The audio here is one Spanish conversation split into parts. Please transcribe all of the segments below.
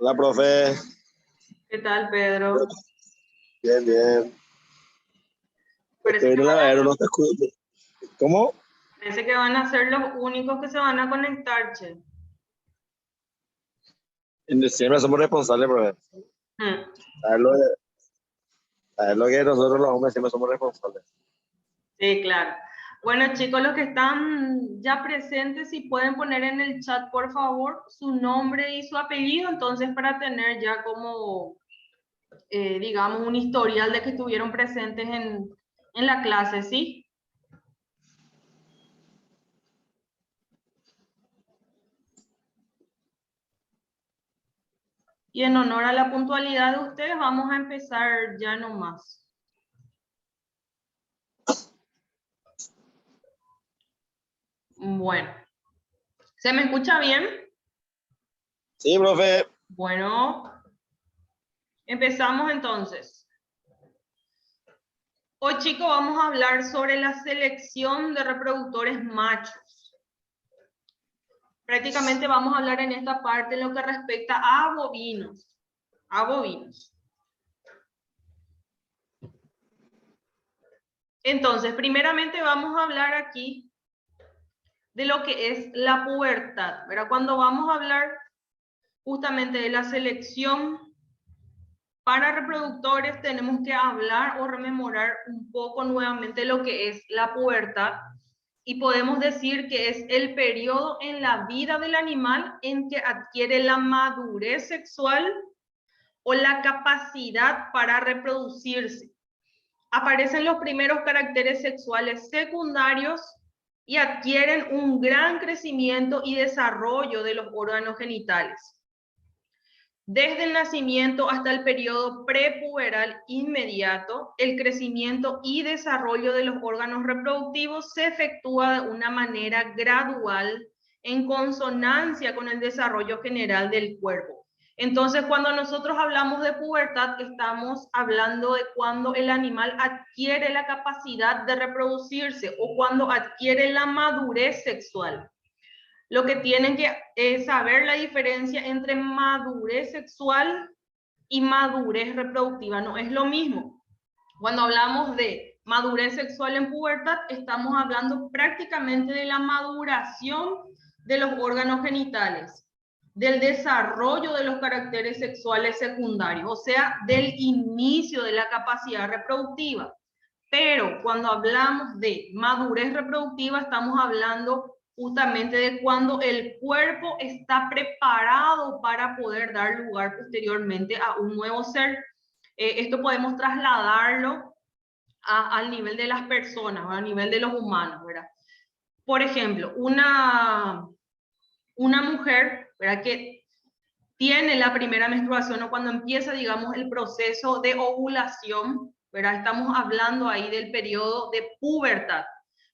Hola, profe. ¿Qué tal, Pedro? Bien, bien. Parece Estoy en el lavadero, no te escucho. ¿Cómo? Parece que van a ser los únicos que se van a conectar, che. Siempre somos responsables, profe. ¿Sabes lo que nosotros los hombres siempre somos responsables? Sí, claro. Bueno, chicos, los que están ya presentes, si pueden poner en el chat, por favor, su nombre y su apellido, entonces para tener ya como, digamos, un historial de que estuvieron presentes en la clase, ¿sí? Y en honor a la puntualidad de ustedes, vamos a empezar ya nomás. Bueno, ¿se me escucha bien? Sí, profe. Bueno, empezamos entonces. Hoy, chicos, vamos a hablar sobre la selección de reproductores machos. Prácticamente vamos a hablar en esta parte en lo que respecta a bovinos. Entonces, primeramente vamos a hablar aquí de lo que es la pubertad, ¿verdad? Cuando vamos a hablar justamente de la selección para reproductores, tenemos que hablar o rememorar un poco nuevamente lo que es la pubertad. Y podemos decir que es el periodo en la vida del animal en que adquiere la madurez sexual o la capacidad para reproducirse. Aparecen los primeros caracteres sexuales secundarios y adquieren un gran crecimiento y desarrollo de los órganos genitales. Desde el nacimiento hasta el periodo prepuberal inmediato, el crecimiento y desarrollo de los órganos reproductivos se efectúa de una manera gradual en consonancia con el desarrollo general del cuerpo. Entonces, cuando nosotros hablamos de pubertad, estamos hablando de cuando el animal adquiere la capacidad de reproducirse o cuando adquiere la madurez sexual. Lo que tienen que saber la diferencia entre madurez sexual y madurez reproductiva. No es lo mismo. Cuando hablamos de madurez sexual en pubertad, estamos hablando prácticamente de la maduración de los órganos genitales, del desarrollo de los caracteres sexuales secundarios, o sea, del inicio de la capacidad reproductiva. Pero cuando hablamos de madurez reproductiva, estamos hablando justamente de cuando el cuerpo está preparado para poder dar lugar posteriormente a un nuevo ser. Esto podemos trasladarlo al nivel de las personas, a nivel de los humanos, ¿verdad? Por ejemplo, una mujer, ¿verdad?, que tiene la primera menstruación o cuando empieza, digamos, el proceso de ovulación, ¿verdad? Estamos hablando ahí del periodo de pubertad,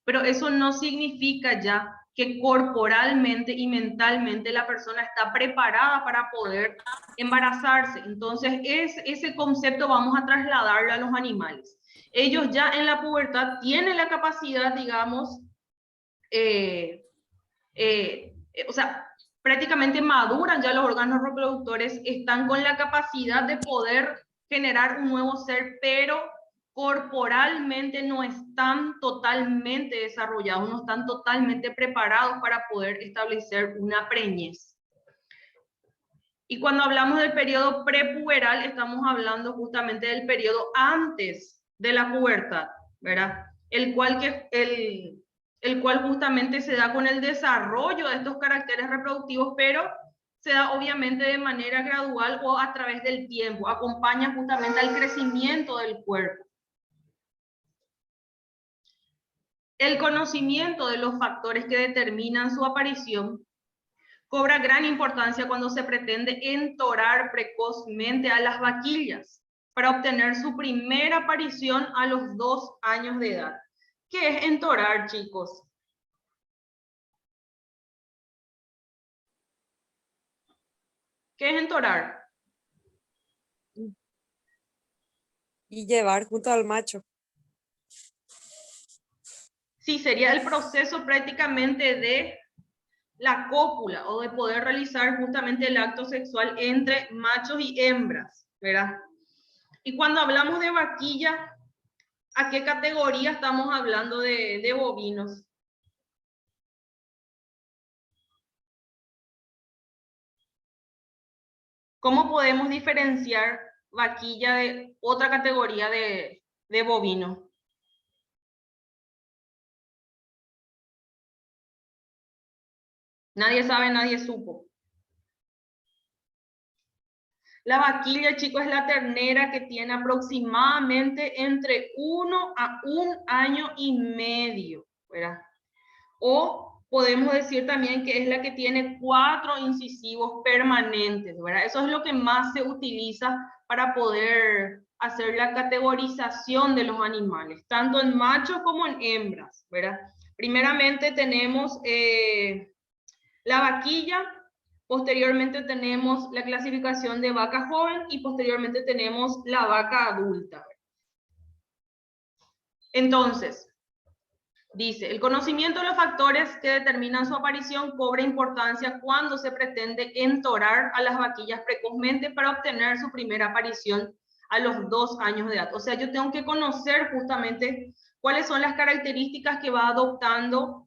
pero eso no significa ya que corporalmente y mentalmente la persona está preparada para poder embarazarse. Entonces, ese concepto vamos a trasladarlo a los animales. Ellos ya en la pubertad tienen la capacidad, digamos, o sea, prácticamente maduran ya los órganos reproductores, están con la capacidad de poder generar un nuevo ser, pero corporalmente no están totalmente desarrollados, no están totalmente preparados para poder establecer una preñez. Y cuando hablamos del periodo prepuberal, estamos hablando justamente del periodo antes de la pubertad, ¿verdad? El cual justamente se da con el desarrollo de estos caracteres reproductivos, pero se da obviamente de manera gradual o a través del tiempo, acompaña justamente al crecimiento del cuerpo. El conocimiento de los factores que determinan su aparición cobra gran importancia cuando se pretende entorar precozmente a las vaquillas para obtener su primera aparición a los 2 años de edad. ¿Qué es entorar, chicos? ¿Qué es entorar? Y llevar junto al macho. Sí, sería el proceso prácticamente de la cópula o de poder realizar justamente el acto sexual entre machos y hembras, ¿verdad? Y cuando hablamos de vaquilla, ¿a qué categoría estamos hablando de bovinos? ¿Cómo podemos diferenciar vaquilla de otra categoría de bovino? Nadie sabe, nadie supo. La vaquilla, chicos, es la ternera que tiene aproximadamente entre 1 a 1 año y medio, ¿verdad? O podemos decir también que es la que tiene 4 incisivos permanentes, ¿verdad? Eso es lo que más se utiliza para poder hacer la categorización de los animales, tanto en machos como en hembras, ¿verdad? Primeramente tenemos la vaquilla, posteriormente tenemos la clasificación de vaca joven y posteriormente tenemos la vaca adulta. Entonces, dice, el conocimiento de los factores que determinan su aparición cobra importancia cuando se pretende entorar a las vaquillas precozmente para obtener su primera aparición a los 2 años de edad. O sea, yo tengo que conocer justamente cuáles son las características que va adoptando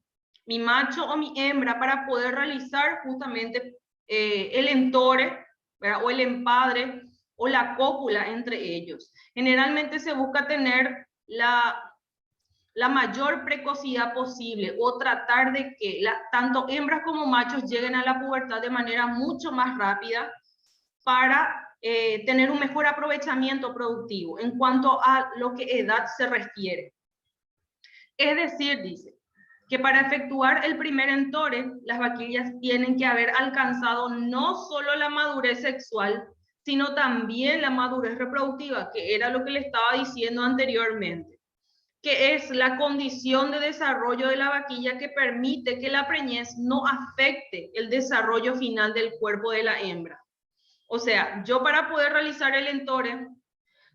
mi macho o mi hembra para poder realizar justamente el entore, ¿verdad? O el empadre o la cópula entre ellos. Generalmente se busca tener la mayor precocidad posible o tratar de que tanto hembras como machos lleguen a la pubertad de manera mucho más rápida para tener un mejor aprovechamiento productivo en cuanto a lo que edad se refiere. Es decir, dice, que para efectuar el primer entore, las vaquillas tienen que haber alcanzado no solo la madurez sexual, sino también la madurez reproductiva, que era lo que le estaba diciendo anteriormente, que es la condición de desarrollo de la vaquilla que permite que la preñez no afecte el desarrollo final del cuerpo de la hembra. O sea, yo para poder realizar el entore,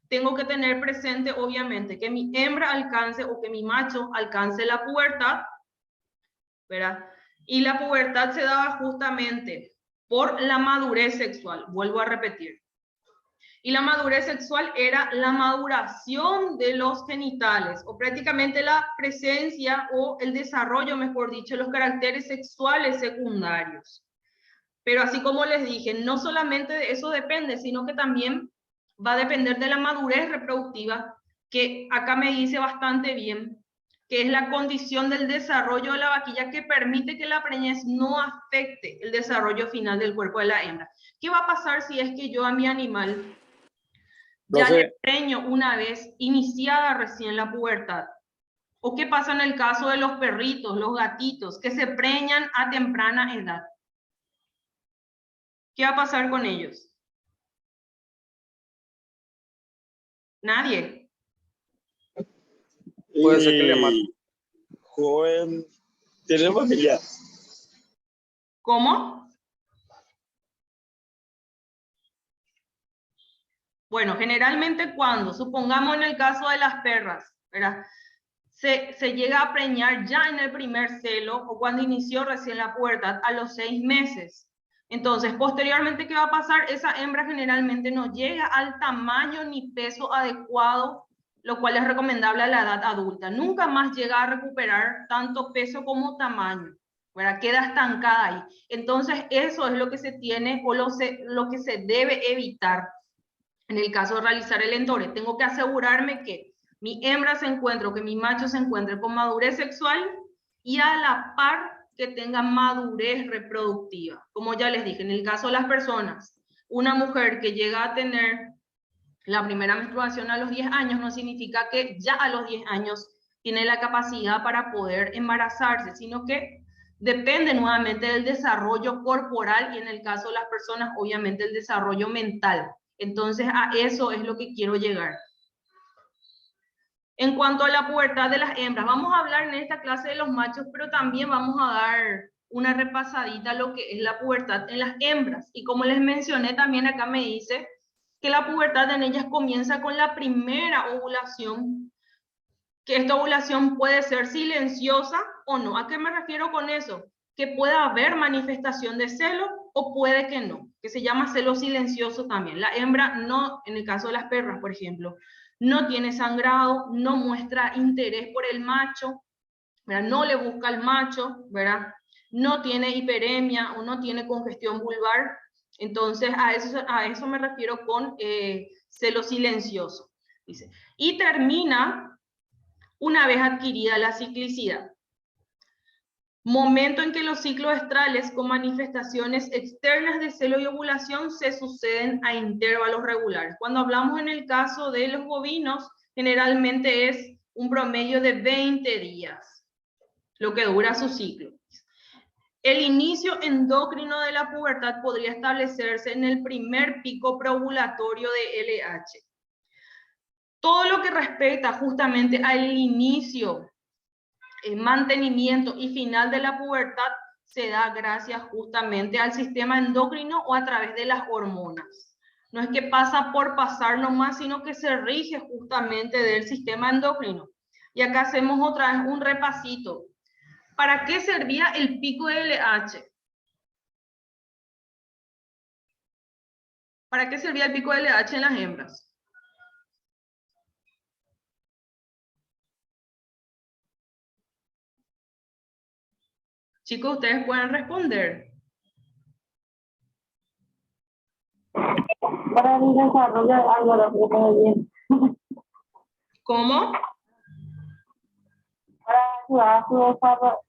tengo que tener presente, obviamente, que mi hembra alcance o que mi macho alcance la pubertad, ¿verdad? Y la pubertad se daba justamente por la madurez sexual, vuelvo a repetir. Y la madurez sexual era la maduración de los genitales, o prácticamente la presencia o el desarrollo, mejor dicho, de los caracteres sexuales secundarios. Pero así como les dije, no solamente de eso depende, sino que también va a depender de la madurez reproductiva, que acá me dice bastante bien, que es la condición del desarrollo de la vaquilla que permite que la preñez no afecte el desarrollo final del cuerpo de la hembra. ¿Qué va a pasar si es que yo a mi animal ya le preño una vez iniciada recién la pubertad? ¿O qué pasa en el caso de los perritos, los gatitos, que se preñan a temprana edad? ¿Qué va a pasar con ellos? Nadie. Puede ser que le mate. Joven, tiene familia. ¿Cómo? Bueno, generalmente cuando, supongamos en el caso de las perras, ¿verdad? Se llega a preñar ya en el primer celo o cuando inició recién la pubertad a los 6 meses. Entonces, posteriormente, ¿qué va a pasar? Esa hembra generalmente no llega al tamaño ni peso adecuado, lo cual es recomendable a la edad adulta. Nunca más llega a recuperar tanto peso como tamaño, ¿verdad? Queda estancada ahí. Entonces, eso es lo que se tiene o lo que se debe evitar en el caso de realizar el endore. Tengo que asegurarme que mi hembra se encuentre o que mi macho se encuentre con madurez sexual y a la par que tenga madurez reproductiva. Como ya les dije, en el caso de las personas, una mujer que llega a tener la primera menstruación a los 10 años no significa que ya a los 10 años tiene la capacidad para poder embarazarse, sino que depende nuevamente del desarrollo corporal y en el caso de las personas, obviamente el desarrollo mental. Entonces a eso es lo que quiero llegar. En cuanto a la pubertad de las hembras, vamos a hablar en esta clase de los machos, pero también vamos a dar una repasadita a lo que es la pubertad en las hembras. Y como les mencioné, también acá me dice que la pubertad en ellas comienza con la primera ovulación, que esta ovulación puede ser silenciosa o no. ¿A qué me refiero con eso? Que puede haber manifestación de celo o puede que no, que se llama celo silencioso también. La hembra no, en el caso de las perras, por ejemplo, no tiene sangrado, no muestra interés por el macho, ¿verdad? No le busca al macho, ¿verdad? No tiene hiperemia o no tiene congestión vulvar. Entonces, a eso me refiero con celo silencioso. Dice. Y termina una vez adquirida la ciclicidad. Momento en que los ciclos estrales con manifestaciones externas de celo y ovulación se suceden a intervalos regulares. Cuando hablamos en el caso de los bovinos, generalmente es un promedio de 20 días, lo que dura su ciclo. El inicio endocrino de la pubertad podría establecerse en el primer pico preovulatorio de LH. Todo lo que respecta justamente al inicio, mantenimiento y final de la pubertad se da gracias justamente al sistema endocrino o a través de las hormonas. No es que pasa por pasar nomás, sino que se rige justamente del sistema endocrino. Y acá hacemos otra vez un repasito. ¿Para qué servía el pico de LH? ¿Para qué servía el pico de LH en las hembras? Chicos, ustedes pueden responder. Para el desarrollo de algo lo bien. ¿Cómo? Para ayudar a su desarrollo,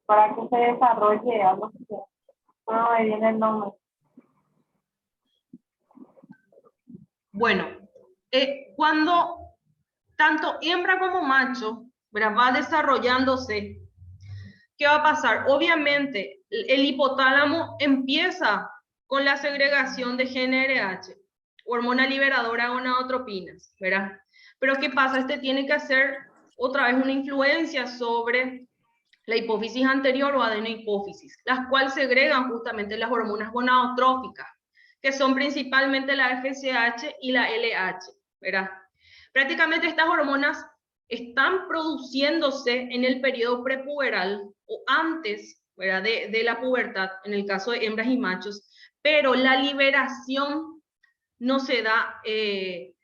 para que se desarrolle algo que no me viene el nombre. Bueno, cuando tanto hembra como macho, ¿verdad?, va desarrollándose, ¿qué va a pasar? Obviamente, el hipotálamo empieza con la segregación de GnRH, hormona liberadora de gonadotropinas, ¿verdad? Pero ¿qué pasa? Este tiene que hacer otra vez una influencia sobre la hipófisis anterior o adenohipófisis, las cuales segregan justamente las hormonas gonadotróficas, que son principalmente la FSH y la LH, ¿verdad? Prácticamente estas hormonas están produciéndose en el periodo prepuberal o antes, ¿verdad?, de la pubertad, en el caso de hembras y machos, pero la liberación no se da de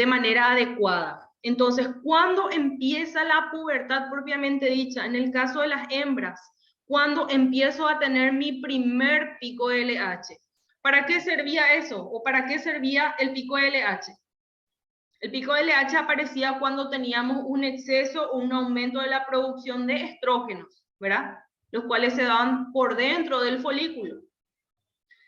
manera adecuada. Entonces, ¿cuándo empieza la pubertad propiamente dicha? En el caso de las hembras, ¿cuándo empiezo a tener mi primer pico de LH? ¿Para qué servía eso? ¿O para qué servía el pico de LH? El pico de LH aparecía cuando teníamos un exceso o un aumento de la producción de estrógenos, ¿verdad? Los cuales se daban por dentro del folículo.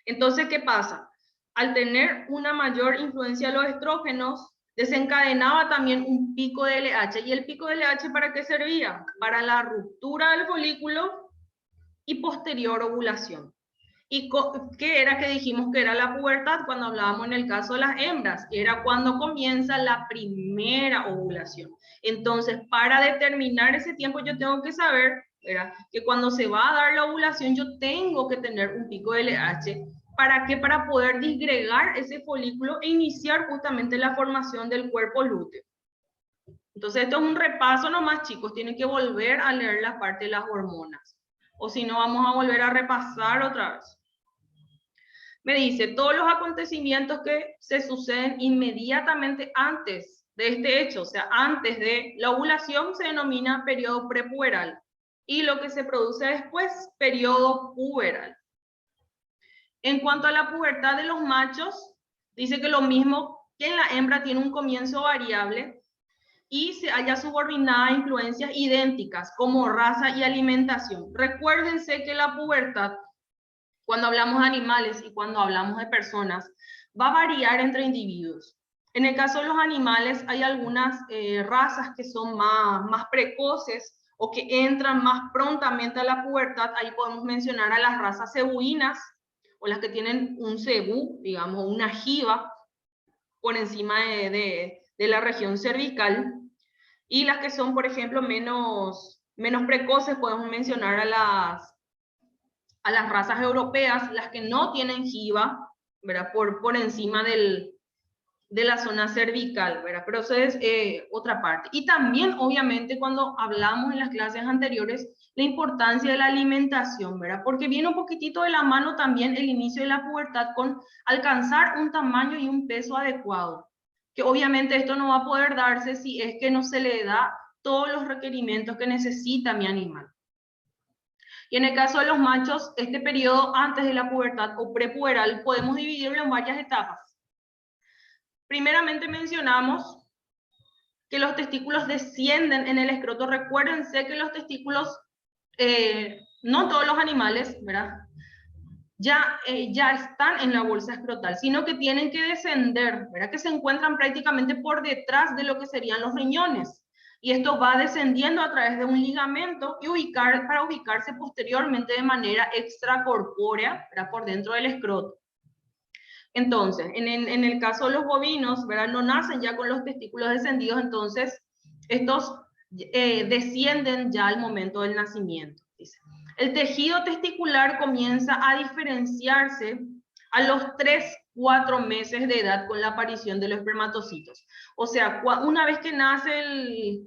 Entonces, ¿qué pasa? Al tener una mayor influencia de los estrógenos, desencadenaba también un pico de LH. ¿Y el pico de LH para qué servía? Para la ruptura del folículo y posterior ovulación. ¿Y qué era que dijimos que era la pubertad cuando hablábamos en el caso de las hembras? Era cuando comienza la primera ovulación. Entonces, para determinar ese tiempo yo tengo que saber, ¿verdad?, que cuando se va a dar la ovulación yo tengo que tener un pico de LH. ¿Para qué? Para poder disgregar ese folículo e iniciar justamente la formación del cuerpo lúteo. Entonces, esto es un repaso nomás, chicos. Tienen que volver a leer la parte de las hormonas. O si no, vamos a volver a repasar otra vez. Me dice, todos los acontecimientos que se suceden inmediatamente antes de este hecho, o sea, antes de la ovulación, se denomina periodo prepuberal. Y lo que se produce después, periodo puberal. En cuanto a la pubertad de los machos, dice que lo mismo que en la hembra tiene un comienzo variable y se halla subordinada a influencias idénticas como raza y alimentación. Recuérdense que la pubertad, cuando hablamos de animales y cuando hablamos de personas, va a variar entre individuos. En el caso de los animales, hay algunas razas que son más precoces o que entran más prontamente a la pubertad. Ahí podemos mencionar a las razas cebuinas o las que tienen un cebú, digamos, una jiba por encima de la región cervical. Y las que son, por ejemplo, menos precoces, podemos mencionar a las razas europeas, las que no tienen jiba, ¿verdad? Por encima de la zona cervical, ¿verdad? Pero eso es otra parte. Y también, obviamente, cuando hablamos en las clases anteriores, la importancia de la alimentación, ¿verdad? Porque viene un poquitito de la mano también el inicio de la pubertad con alcanzar un tamaño y un peso adecuado. Que obviamente esto no va a poder darse si es que no se le da todos los requerimientos que necesita mi animal. Y en el caso de los machos, este periodo antes de la pubertad o prepuberal podemos dividirlo en varias etapas. Primeramente mencionamos que los testículos descienden en el escroto. Recuérdense que los testículos, no todos los animales, ¿verdad? Ya están en la bolsa escrotal, sino que tienen que descender, ¿verdad? Que se encuentran prácticamente por detrás de lo que serían los riñones. Y esto va descendiendo a través de un ligamento y para ubicarse posteriormente de manera extracorpórea, ¿verdad? Por dentro del escroto. Entonces, en el caso de los bovinos, ¿verdad? No nacen ya con los testículos descendidos, entonces estos descienden ya al momento del nacimiento. Dice. El tejido testicular comienza a diferenciarse a los 3-4 meses de edad con la aparición de los espermatocitos. O sea, una vez que nace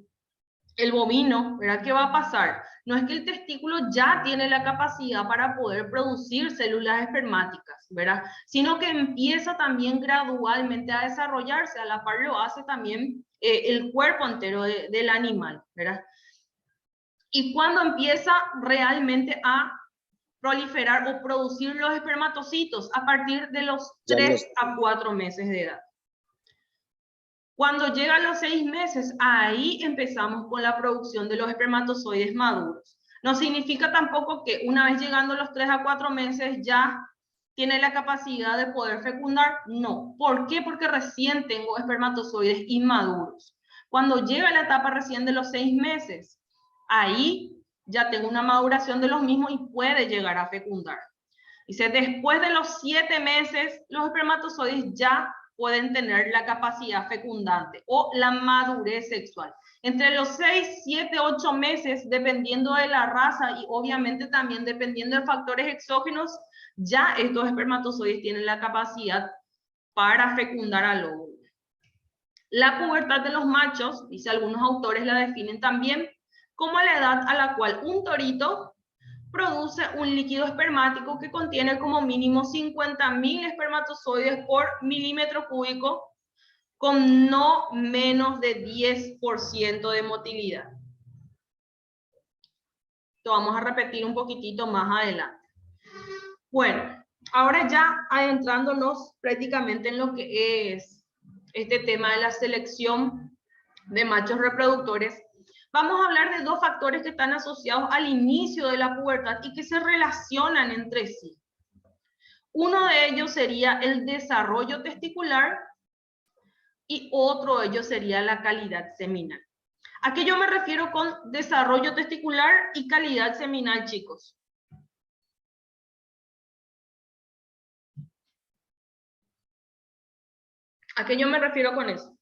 el bovino, ¿verdad? ¿Qué va a pasar? No es que el testículo ya tiene la capacidad para poder producir células espermáticas, ¿verdad? Sino que empieza también gradualmente a desarrollarse, a la par lo hace también el cuerpo entero del animal, ¿verdad? Y cuando empieza realmente a proliferar o producir los espermatocitos a partir de los 3-4 meses de edad. Cuando llegan los 6 meses, ahí empezamos con la producción de los espermatozoides maduros. No significa tampoco que una vez llegando los 3-4 meses ya tiene la capacidad de poder fecundar. No. ¿Por qué? Porque recién tengo espermatozoides inmaduros. Cuando llega la etapa recién de los 6 meses, ahí ya tengo una maduración de los mismos y puede llegar a fecundar. Dice, después de los 7 meses, los espermatozoides ya pueden tener la capacidad fecundante o la madurez sexual. Entre los 6, 7, 8 meses, dependiendo de la raza y obviamente también dependiendo de factores exógenos, ya estos espermatozoides tienen la capacidad para fecundar al óvulo. La pubertad de los machos, dice algunos autores, la definen también como la edad a la cual un torito produce un líquido espermático que contiene como mínimo 50.000 espermatozoides por milímetro cúbico con no menos de 10% de motilidad. Esto vamos a repetir un poquitito más adelante. Bueno, ahora ya adentrándonos prácticamente en lo que es este tema de la selección de machos reproductores, vamos a hablar de dos factores que están asociados al inicio de la pubertad y que se relacionan entre sí. Uno de ellos sería el desarrollo testicular y otro de ellos sería la calidad seminal. ¿A qué yo me refiero con desarrollo testicular y calidad seminal, chicos? ¿A qué yo me refiero con eso?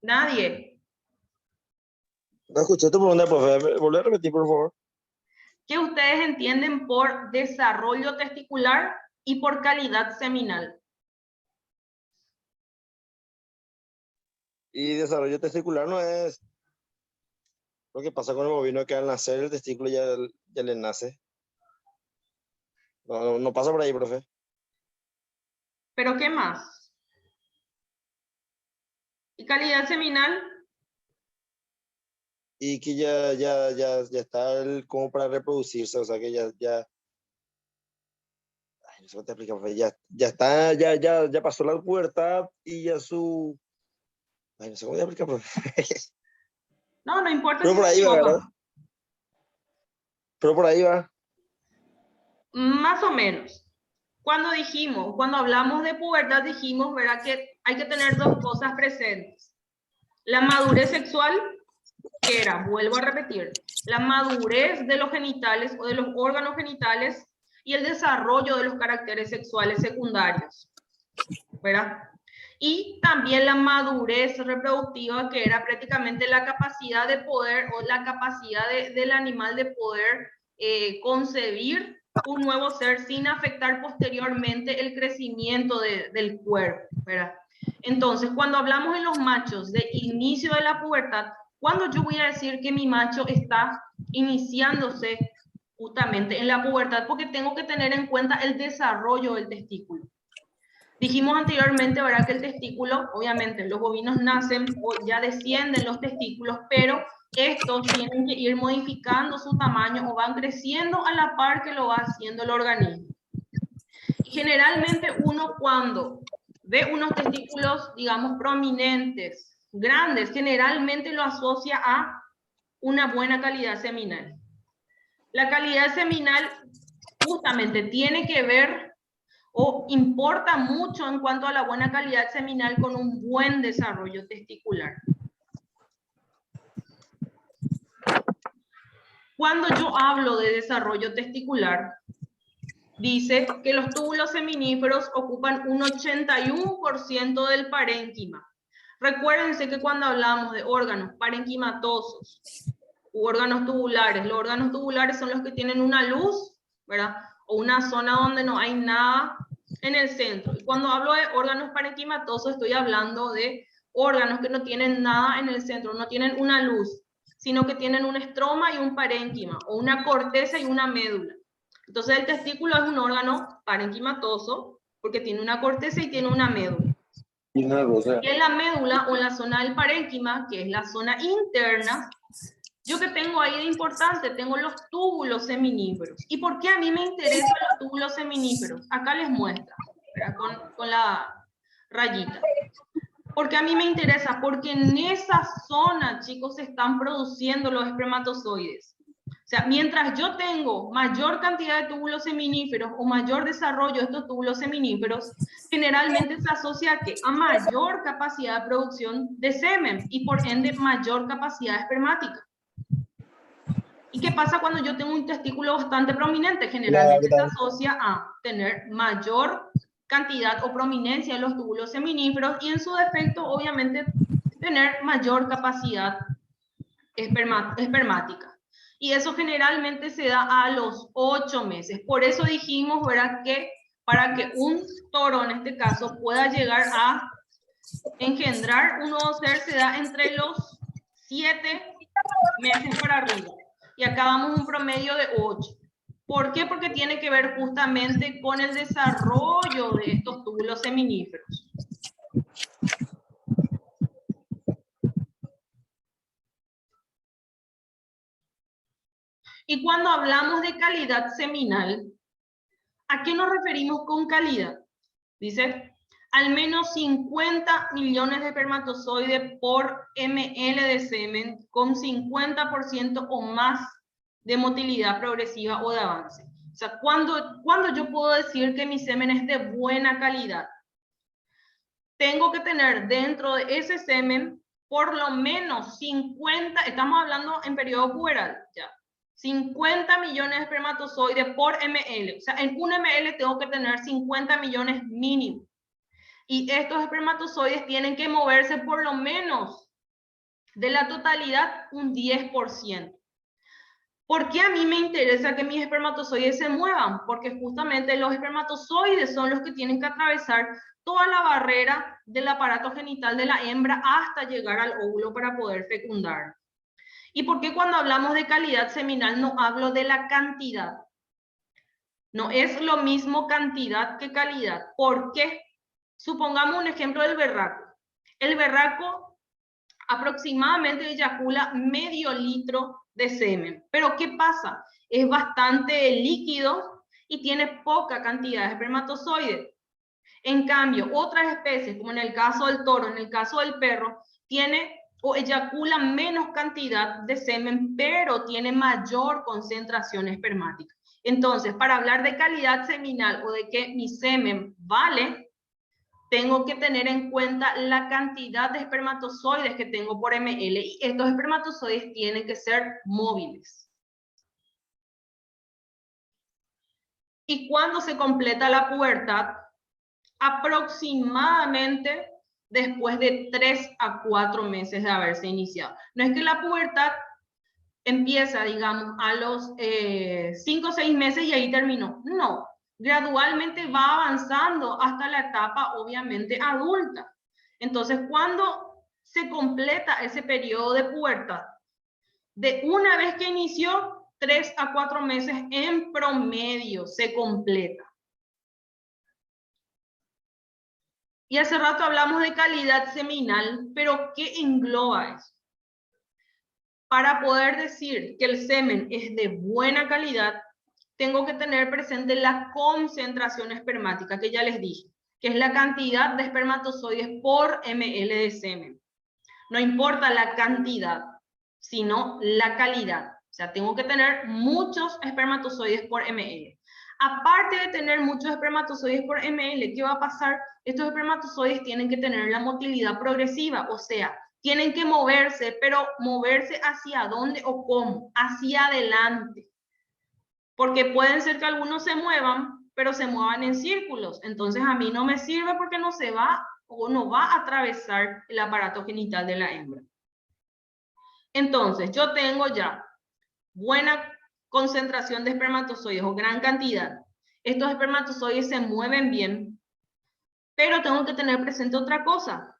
Nadie. No escuché tu pregunta, pues, volver a repetir, por favor. ¿Qué ustedes entienden por desarrollo testicular y por calidad seminal? Y desarrollo testicular no es Lo que pasa con el bovino que al nacer el testículo ya le nace. No pasa por ahí, profe. ¿Pero qué más? ¿Y calidad seminal? Y que ya está como para reproducirse, o sea que ya. Ay, no sé cómo te explico, profe. Ya está, ya pasó la pubertad y ya su. Ay, no sé cómo te explico, profe. No, no importa Pero si por se ahí va, equivoca. ¿verdad? Pero por ahí va. Más o menos. Cuando hablamos de pubertad, dijimos, ¿verdad? Que hay que tener dos cosas presentes. La madurez sexual, que era, vuelvo a repetir, la madurez de los genitales o de los órganos genitales y el desarrollo de los caracteres sexuales secundarios, ¿verdad? Y también la madurez reproductiva, que era prácticamente la capacidad de poder o la capacidad del animal de poder concebir un nuevo ser sin afectar posteriormente el crecimiento del cuerpo, ¿verdad? Entonces, cuando hablamos en los machos de inicio de la pubertad, ¿cuándo yo voy a decir que mi macho está iniciándose justamente en la pubertad? Porque tengo que tener en cuenta el desarrollo del testículo. Dijimos anteriormente, ¿verdad? Que el testículo, obviamente, los bovinos nacen o ya descienden los testículos, pero estos tienen que ir modificando su tamaño o van creciendo a la par que lo va haciendo el organismo. Y generalmente uno cuando ve unos testículos, digamos, prominentes, grandes, generalmente lo asocia a una buena calidad seminal. La calidad seminal justamente tiene que ver o importa mucho en cuanto a la buena calidad seminal con un buen desarrollo testicular. Cuando yo hablo de desarrollo testicular, dice que los túbulos seminíferos ocupan un 81% del parénquima. Recuérdense que cuando hablamos de órganos parenquimatosos u órganos tubulares, los órganos tubulares son los que tienen una luz, ¿verdad? O una zona donde no hay nada en el centro. Y cuando hablo de órganos parenquimatosos, estoy hablando de órganos que no tienen nada en el centro, no tienen una luz, sino que tienen un estroma y un parénquima, o una corteza y una médula. Entonces el testículo es un órgano parenquimatoso porque tiene una corteza y tiene una médula. Y en la médula o en la zona del parénquima, que es la zona interna, yo que tengo ahí de importante, tengo los túbulos seminíferos. ¿Y por qué a mí me interesan los túbulos seminíferos? Acá les muestra, con la rayita. ¿Por qué a mí me interesa? Porque en esa zona, chicos, se están produciendo los espermatozoides. O sea, mientras yo tengo mayor cantidad de túbulos seminíferos o mayor desarrollo de estos túbulos seminíferos, generalmente se asocia a mayor capacidad de producción de semen y por ende mayor capacidad espermática. ¿Y qué pasa cuando yo tengo un testículo bastante prominente? Generalmente se asocia a tener mayor cantidad o prominencia de los túbulos seminíferos y en su defecto, obviamente, tener mayor capacidad espermática. Y eso generalmente se da a los 8 meses. Por eso dijimos, ¿verdad?, que para que un toro, en este caso, pueda llegar a engendrar un nuevo ser, se da entre los 7 meses para arriba. Y acá vamos un promedio de 8. ¿Por qué? Porque tiene que ver justamente con el desarrollo de estos túbulos seminíferos. Y cuando hablamos de calidad seminal, ¿a qué nos referimos con calidad? Dice, al menos 50 millones de espermatozoides por ml de semen con 50% o más de motilidad progresiva o de avance. O sea, ¿cuándo yo puedo decir que mi semen es de buena calidad? Tengo que tener dentro de ese semen por lo menos 50, estamos hablando en periodo puberal, ya, 50 millones de espermatozoides por ml. O sea, en un ml tengo que tener 50 millones mínimo. Y estos espermatozoides tienen que moverse por lo menos de la totalidad un 10%. ¿Por qué a mí me interesa que mis espermatozoides se muevan? Porque justamente los espermatozoides son los que tienen que atravesar toda la barrera del aparato genital de la hembra hasta llegar al óvulo para poder fecundar. ¿Y por qué cuando hablamos de calidad seminal no hablo de la cantidad? No es lo mismo cantidad que calidad. ¿Por qué? Supongamos un ejemplo del berraco. El berraco aproximadamente eyacula medio litro de semen. Pero ¿qué pasa? Es bastante líquido y tiene poca cantidad de espermatozoides. En cambio, otras especies, como en el caso del toro, en el caso del perro, tiene o eyacula menos cantidad de semen, pero tiene mayor concentración espermática. Entonces, para hablar de calidad seminal o de que mi semen vale, tengo que tener en cuenta la cantidad de espermatozoides que tengo por ml, y estos espermatozoides tienen que ser móviles. ¿Y cuándo se completa la pubertad? Aproximadamente después de 3 a 4 meses de haberse iniciado. No es que la pubertad empieza, digamos, a los 5 o 6 meses y ahí terminó. No, gradualmente va avanzando hasta la etapa, obviamente, adulta. Entonces, ¿cuándo se completa ese periodo de pubertad? De una vez que inició, 3 a 4 meses en promedio se completa. Y hace rato hablamos de calidad seminal, pero ¿qué engloba eso? Para poder decir que el semen es de buena calidad, tengo que tener presente la concentración espermática, que ya les dije, que es la cantidad de espermatozoides por ml de semen. No importa la cantidad, sino la calidad. O sea, tengo que tener muchos espermatozoides por ml. Aparte de tener muchos espermatozoides por ml, ¿qué va a pasar? Estos espermatozoides tienen que tener la motilidad progresiva, o sea, tienen que moverse, pero moverse hacia dónde o cómo, hacia adelante. Porque pueden ser que algunos se muevan, pero se muevan en círculos. Entonces a mí no me sirve porque no se va o no va a atravesar el aparato genital de la hembra. Entonces yo tengo ya buena concentración de espermatozoides o gran cantidad. Estos espermatozoides se mueven bien, pero tengo que tener presente otra cosa,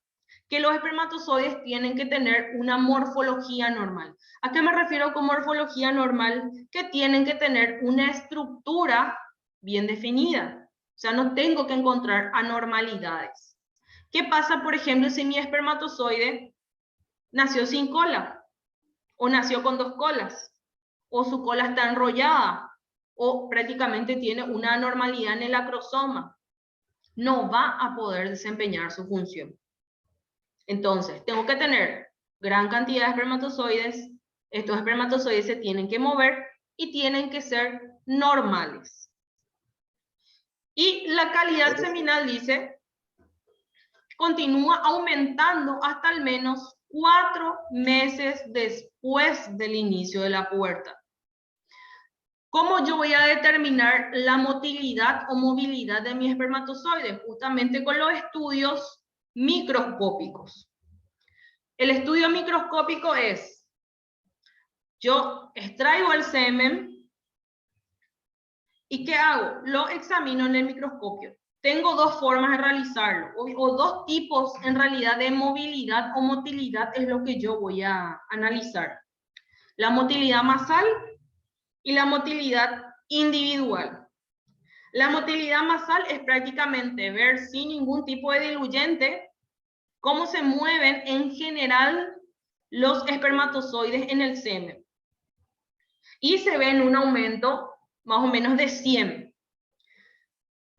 que los espermatozoides tienen que tener una morfología normal. ¿A qué me refiero con morfología normal? Que tienen que tener una estructura bien definida. O sea, no tengo que encontrar anormalidades. ¿Qué pasa, por ejemplo, si mi espermatozoide nació sin cola? ¿O nació con 2 colas? ¿O su cola está enrollada? ¿O prácticamente tiene una anormalidad en el acrosoma? No va a poder desempeñar su función. Entonces, tengo que tener gran cantidad de espermatozoides. Estos espermatozoides se tienen que mover y tienen que ser normales. Y la calidad seminal dice, continúa aumentando hasta al menos 4 meses después del inicio de la pubertad. ¿Cómo yo voy a determinar la motilidad o movilidad de mi espermatozoide? Justamente con los estudios microscópicos. El estudio microscópico es, yo extraigo el semen y ¿qué hago? Lo examino en el microscopio. Tengo 2 formas de realizarlo, o 2 tipos en realidad de movilidad o motilidad es lo que yo voy a analizar. La motilidad masal y la motilidad individual. La motilidad masal es prácticamente ver sin ningún tipo de diluyente cómo se mueven en general los espermatozoides en el semen. Y se ve en un aumento más o menos de 100.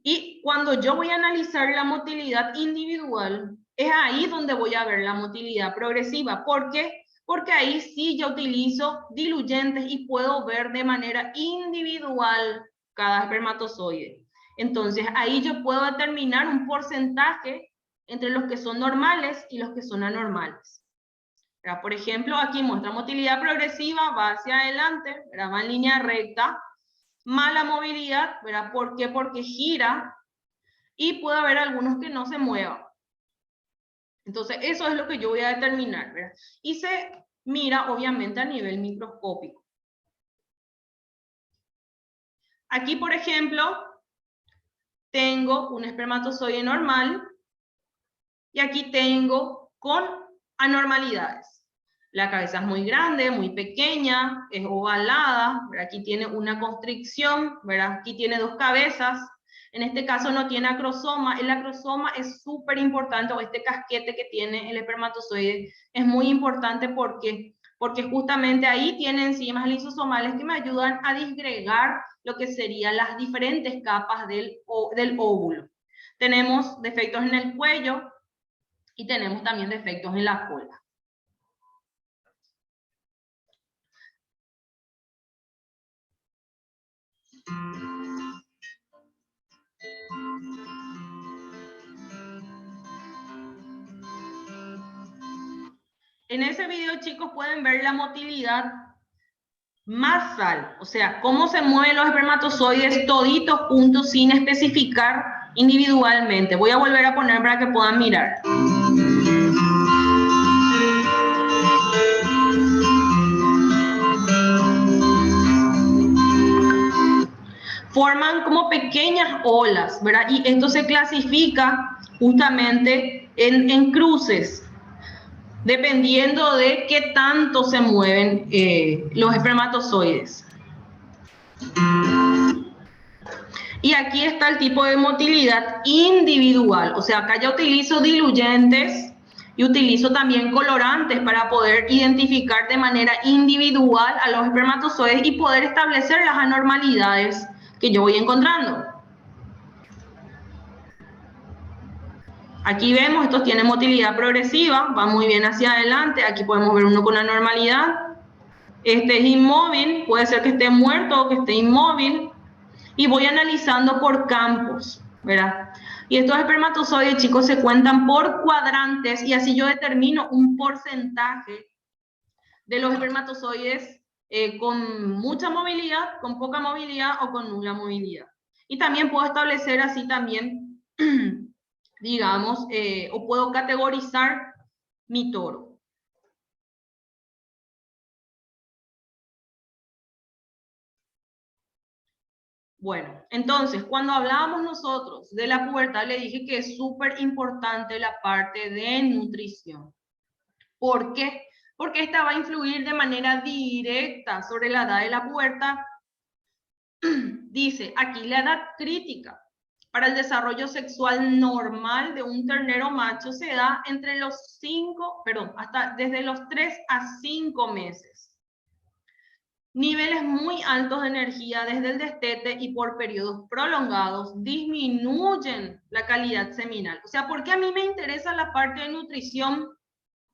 Y cuando yo voy a analizar la motilidad individual, es ahí donde voy a ver la motilidad progresiva. ¿Por qué? Porque ahí sí yo utilizo diluyentes y puedo ver de manera individual cada espermatozoide. Entonces ahí yo puedo determinar un porcentaje entre los que son normales y los que son anormales. Por ejemplo, aquí muestra motilidad progresiva, va hacia adelante, va en línea recta. Mala movilidad, ¿verdad? ¿Por qué? Porque gira y puede haber algunos que no se muevan. Entonces, eso es lo que yo voy a determinar, ¿verdad? Y se mira, obviamente, a nivel microscópico. Aquí, por ejemplo, tengo un espermatozoide normal y aquí tengo con anormalidades. La cabeza es muy grande, muy pequeña, es ovalada, ¿verdad? Aquí tiene una constricción, ¿verdad? Aquí tiene dos cabezas. En este caso no tiene acrosoma. El acrosoma es súper importante, o este casquete que tiene el espermatozoide es muy importante porque justamente ahí tiene enzimas lisosomales que me ayudan a disgregar lo que serían las diferentes capas del óvulo. Tenemos defectos en el cuello y tenemos también defectos en la cola. En ese video, chicos, pueden ver la motilidad masal, o sea, cómo se mueven los espermatozoides toditos juntos sin especificar individualmente. Voy a volver a poner para que puedan mirar. Forman como pequeñas olas, ¿verdad? Y esto se clasifica justamente en cruces, dependiendo de qué tanto se mueven los espermatozoides. Y aquí está el tipo de motilidad individual, o sea, acá ya utilizo diluyentes y utilizo también colorantes para poder identificar de manera individual a los espermatozoides y poder establecer las anormalidades que yo voy encontrando. Aquí vemos, estos tienen motilidad progresiva, van muy bien hacia adelante. Aquí podemos ver uno con anormalidad. Este es inmóvil, puede ser que esté muerto o que esté inmóvil. Y voy analizando por campos, ¿verdad? Y estos espermatozoides, chicos, se cuentan por cuadrantes y así yo determino un porcentaje de los espermatozoides con mucha movilidad, con poca movilidad o con nula movilidad. Y también puedo establecer así también, digamos, o puedo categorizar mi toro. Bueno, entonces, cuando hablábamos nosotros de la pubertad, le dije que es súper importante la parte de nutrición. ¿Por qué? Porque esta va a influir de manera directa sobre la edad de la pubertad. Dice, aquí la edad crítica para el desarrollo sexual normal de un ternero macho se da entre los desde los 3 a 5 meses. Niveles muy altos de energía desde el destete y por periodos prolongados disminuyen la calidad seminal. O sea, ¿por qué a mí me interesa la parte de nutrición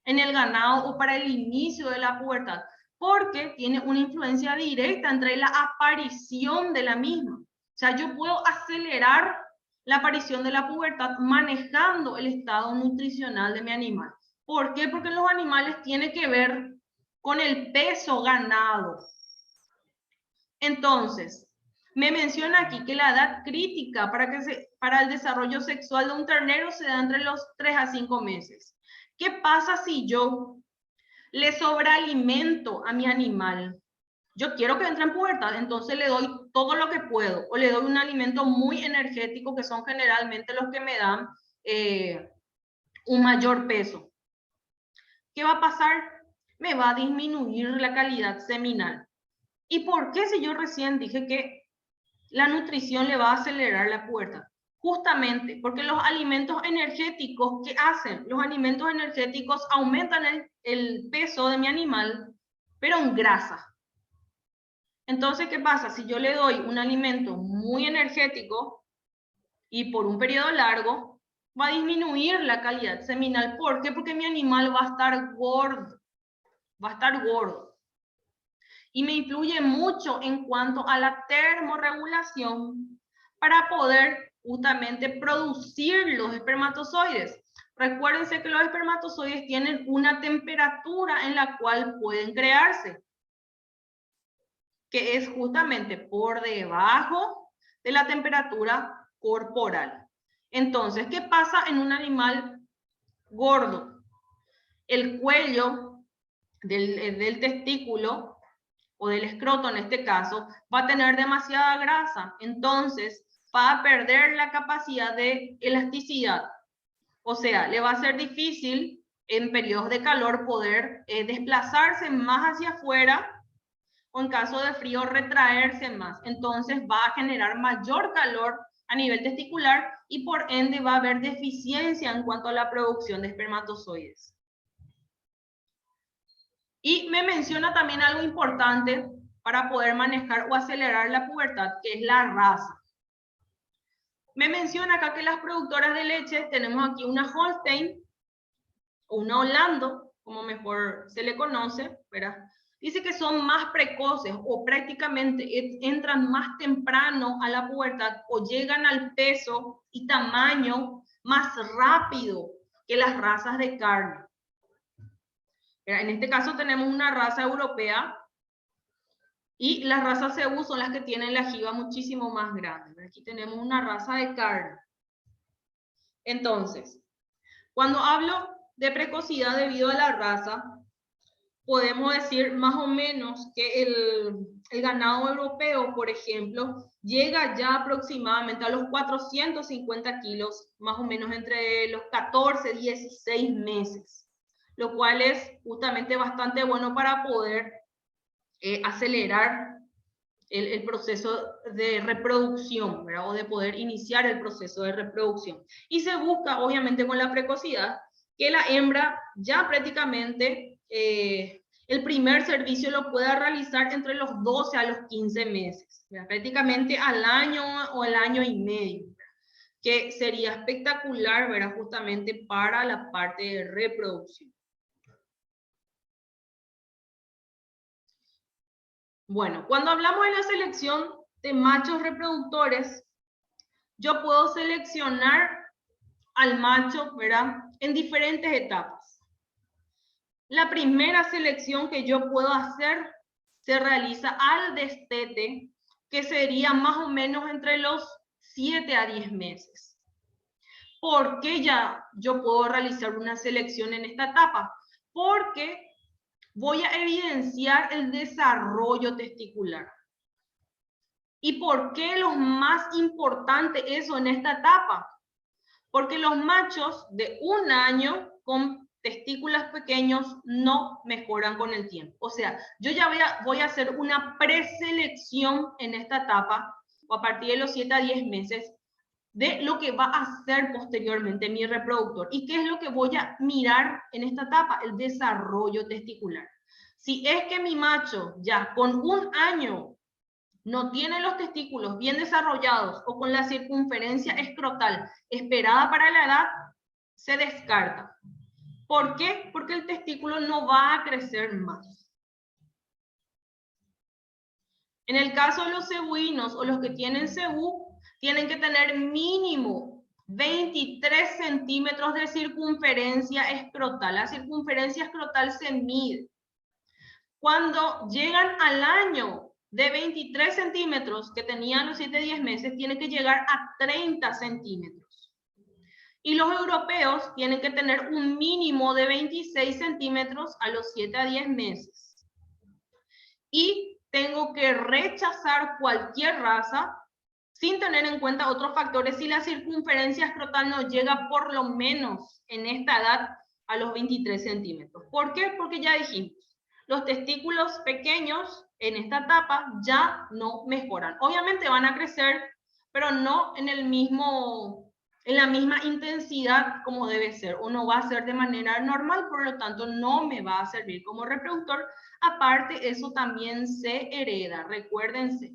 en el ganado o para el inicio de la pubertad? Porque tiene una influencia directa entre la aparición de la misma. O sea, yo puedo acelerar la aparición de la pubertad manejando el estado nutricional de mi animal. ¿Por qué? Porque los animales tienen que ver con el peso ganado. Entonces, me menciona aquí que la edad crítica para el desarrollo sexual de un ternero se da entre los 3 a 5 meses. ¿Qué pasa si yo le sobrealimento a mi animal? Yo quiero que entre en pubertad, entonces le doy todo lo que puedo, o le doy un alimento muy energético, que son generalmente los que me dan un mayor peso. ¿Qué va a pasar? Me va a disminuir la calidad seminal. ¿Y por qué si yo recién dije que la nutrición le va a acelerar la pubertad? Justamente porque los alimentos energéticos, ¿qué hacen? Los alimentos energéticos aumentan el peso de mi animal, pero en grasa. Entonces, ¿qué pasa? Si yo le doy un alimento muy energético y por un periodo largo, va a disminuir la calidad seminal. ¿Por qué? Porque mi animal va a estar gordo. Va a estar gordo. Y me influye mucho en cuanto a la termorregulación para poder justamente producir los espermatozoides. Recuérdense que los espermatozoides tienen una temperatura en la cual pueden crearse, que es justamente por debajo de la temperatura corporal. Entonces, ¿qué pasa en un animal gordo? El cuello del testículo o del escroto en este caso, va a tener demasiada grasa, entonces va a perder la capacidad de elasticidad. O sea, le va a ser difícil en periodos de calor poder desplazarse más hacia afuera, o en caso de frío retraerse más. Entonces va a generar mayor calor a nivel testicular y por ende va a haber deficiencia en cuanto a la producción de espermatozoides. Y me menciona también algo importante para poder manejar o acelerar la pubertad, que es la raza. Me menciona acá que las productoras de leche, tenemos aquí una Holstein, o una Holando, como mejor se le conoce, ¿verdad? Dice que son más precoces o prácticamente entran más temprano a la pubertad o llegan al peso y tamaño más rápido que las razas de carne. En este caso tenemos una raza europea y las razas cebú son las que tienen la jiba muchísimo más grande. Aquí tenemos una raza de carne. Entonces, cuando hablo de precocidad debido a la raza, podemos decir más o menos que el ganado europeo, por ejemplo, llega ya aproximadamente a los 450 kilos, más o menos entre los 14 y 16 meses, lo cual es justamente bastante bueno para poder acelerar el proceso de reproducción, ¿verdad? O de poder iniciar el proceso de reproducción. Y se busca, obviamente, con la precocidad, que la hembra ya prácticamente el primer servicio lo pueda realizar entre los 12 a los 15 meses, ¿verdad? Prácticamente al año o el año y medio, ¿verdad? Que sería espectacular, ¿verdad? Justamente para la parte de reproducción. Bueno, cuando hablamos de la selección de machos reproductores, yo puedo seleccionar al macho, ¿verdad? En diferentes etapas. La primera selección que yo puedo hacer se realiza al destete, que sería más o menos entre los 7 a 10 meses. ¿Por qué ya yo puedo realizar una selección en esta etapa? Porque voy a evidenciar el desarrollo testicular. ¿Y por qué lo más importante eso en esta etapa? Porque los machos de 1 año con testículos pequeños no mejoran con el tiempo. O sea, yo ya voy a hacer una preselección en esta etapa, o a partir de los 7 a 10 meses, de lo que va a hacer posteriormente mi reproductor. ¿Y qué es lo que voy a mirar en esta etapa? El desarrollo testicular. Si es que mi macho ya con 1 año no tiene los testículos bien desarrollados o con la circunferencia escrotal esperada para la edad, se descarta. ¿Por qué? Porque el testículo no va a crecer más. En el caso de los cebuinos o los que tienen cebú, tienen que tener mínimo 23 centímetros de circunferencia escrotal. La circunferencia escrotal se mide. Cuando llegan al año de 23 centímetros que tenían los 7 a 10 meses, tienen que llegar a 30 centímetros. Y los europeos tienen que tener un mínimo de 26 centímetros a los 7 a 10 meses. Y tengo que rechazar cualquier raza sin tener en cuenta otros factores si la circunferencia escrotal no llega por lo menos en esta edad a los 23 centímetros. ¿Por qué? Porque ya dijimos, los testículos pequeños en esta etapa ya no mejoran. Obviamente van a crecer, pero no en la misma intensidad como debe ser, o no va a ser de manera normal, por lo tanto no me va a servir como reproductor. Aparte, eso también se hereda, recuérdense,